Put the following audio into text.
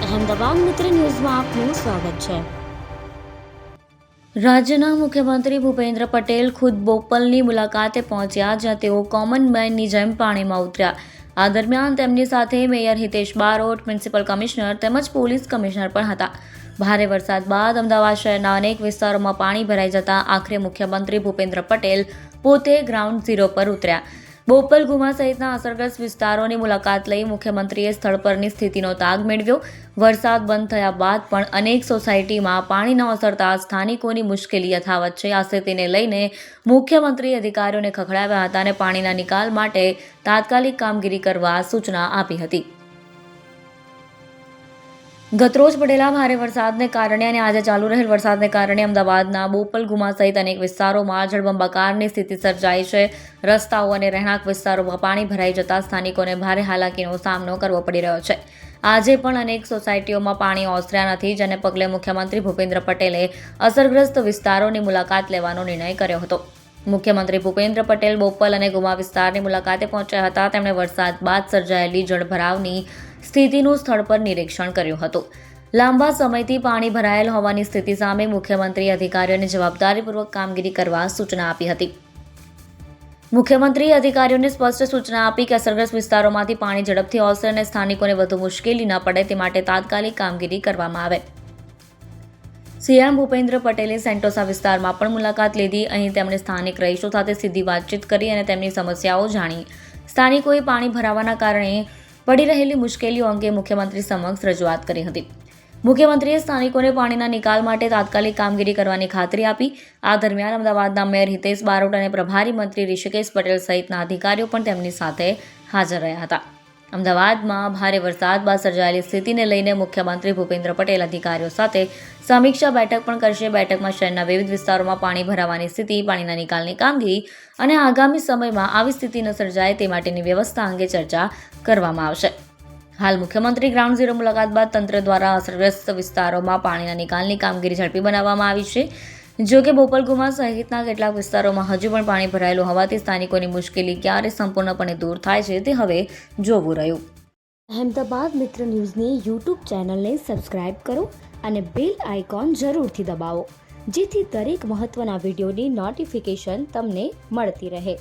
અહેમદાબાદ મિત્ર ન્યૂઝમાં આપનું સ્વાગત છે। રાજ્યના મુખ્યમંત્રી ભૂપેન્દ્ર પટેલ ખુદ બોપલની મુલાકાતે પહોંચ્યા, જ્યાં તેઓ કોમન મેનની જેમ પાણીમાં ઉતર્યા। આ દરમિયાન તેમની સાથે mayor Hitesh Barot, municipal commissioner તેમજ પોલીસ કમિશનર પણ હતા। ભારે વરસાદ બાદ અમદાવાદ શહેરના અનેક વિસ્તારોમાં પાણી ભરાઈ જતા આખરે મુખ્યમંત્રી ભૂપેન્દ્ર પટેલ પોતે ગ્રાઉન્ડ ઝીરો પર ઉતર્યા। બોપલ, ગુમા સહિતના અસરગ્રસ્ત વિસ્તારોની મુલાકાત લઈ મુખ્યમંત્રીએ સ્થળ પરની સ્થિતિનો તાગ મેળવ્યો। વરસાદ બંધ થયા બાદ પણ અનેક સોસાયટીમાં પાણી ન ઓસરતા સ્થાનિકોની મુશ્કેલી યથાવત છે। આ સ્થિતિને લઈને મુખ્યમંત્રીએ અધિકારીઓને ખખડાવ્યા હતા અને પાણીના નિકાલ માટે તાત્કાલિક કામગીરી કરવા સૂચના આપી હતી। ગતરોજ પડેલા ભારે વરસાદને કારણે અને આજે ચાલુ રહેલ વરસાદને કારણે અમદાવાદના બોપલ, ગુમા સહિત અનેક વિસ્તારોમાં જળબંબાકારની સ્થિતિ સર્જાઈ છે। રસ્તાઓ અને રહેણાંક વિસ્તારોમાં પાણી ભરાઈ જતા સ્થાનિકોને ભારે હાલાકીનો સામનો કરવો પડી રહ્યો છે। આજે પણ અનેક સોસાયટીઓમાં પાણી ઓસર્યા નથી, જેને પગલે મુખ્યમંત્રી ભૂપેન્દ્ર પટેલે અસરગ્રસ્ત વિસ્તારોની મુલાકાત લેવાનો નિર્ણય કર્યો હતો। મુખ્યમંત્રી ભૂપેન્દ્ર પટેલ બોપલ અને ગુમા વિસ્તારની મુલાકાતે પહોંચ્યા હતા। તેમણે વરસાદ બાદ સર્જાયેલી જળભરાવની સ્થિતિનું સ્થળ પર નિરીક્ષણ કર્યું હતું। લાંબા સમયથી પાણી ભરાયેલ હોવાની સ્થિતિ સામે મુખ્યમંત્રીએ અધિકારીઓને જવાબદારીપૂર્વક કામગીરી કરવા સૂચના આપી હતી। મુખ્યમંત્રીએ અધિકારીઓને સ્પષ્ટ સૂચના આપી કે અસરગ્રસ્ત વિસ્તારોમાંથી પાણી ઝડપથી ઓસરે અને સ્થાનિકોને વધુ મુશ્કેલી ન પડે તે માટે તાત્કાલિક કામગીરી કરવામાં આવે। સીએમ ભૂપેન્દ્ર પટેલે સેન્ટોસા વિસ્તારમાં પણ મુલાકાત લીધી। અહીં તેમણે સ્થાનિક રહીશો સાથે સીધી વાતચીત કરી અને તેમની સમસ્યાઓ જાણી। સ્થાનિકોએ પાણી ભરાવાના કારણે પડી રહેલી મુશ્કેલીઓ અંગે મુખ્યમંત્રી સમક્ષ રજૂઆત કરી હતી। મુખ્યમંત્રીએ સ્થાનિકોને પાણીના નિકાલ માટે તાત્કાલિક કામગીરી કરવાની ખાતરી આપી। આ દરમિયાન અમદાવાદના મેયર હિતેશ બારોટ અને પ્રભારી મંત્રી ઋષિકેશ પટેલ સહિતના અધિકારીઓ પણ તેમની સાથે હાજર રહ્યા હતા। અમદાવાદમાં ભારે વરસાદ બાદ સર્જાયેલી સ્થિતિને લઈને મુખ્યમંત્રી ભૂપેન્દ્ર પટેલ અધિકારીઓ સાથે સમીક્ષા બેઠક પણ કરશે। બેઠકમાં શહેરના વિવિધ વિસ્તારોમાં પાણી ભરાવાની સ્થિતિ, પાણીના નિકાલની કામગીરી અને આગામી સમયમાં આવી સ્થિતિ ન સર્જાય તે માટેની વ્યવસ્થા અંગે ચર્ચા કરવામાં આવશે। હાલ મુખ્યમંત્રી ગ્રાઉન્ડ ઝીરો મુલાકાત બાદ તંત્ર દ્વારા અસરગ્રસ્ત વિસ્તારોમાં પાણીના નિકાલની કામગીરી ઝડપી બનાવવામાં આવી છે। જો કે બોપલ, ગુમા સહિતના કેટલાક વિસ્તારોમાં હજુ પણ પાણી ભરાયેલું હોવાથી સ્થાનિકોની મુશ્કેલી ક્યારે સંપૂર્ણપણે દૂર થાય છે તે હવે જોવું રહ્યું। અહેમદાબાદ મિત્ર ન્યૂઝની યુટ્યુબ ચેનલને સબસ્ક્રાઇબ કરો અને બેલ આઇકોન જરૂરથી દબાવો, જેથી દરેક મહત્ત્વના વિડીયોની નોટિફિકેશન તમને મળતી રહે।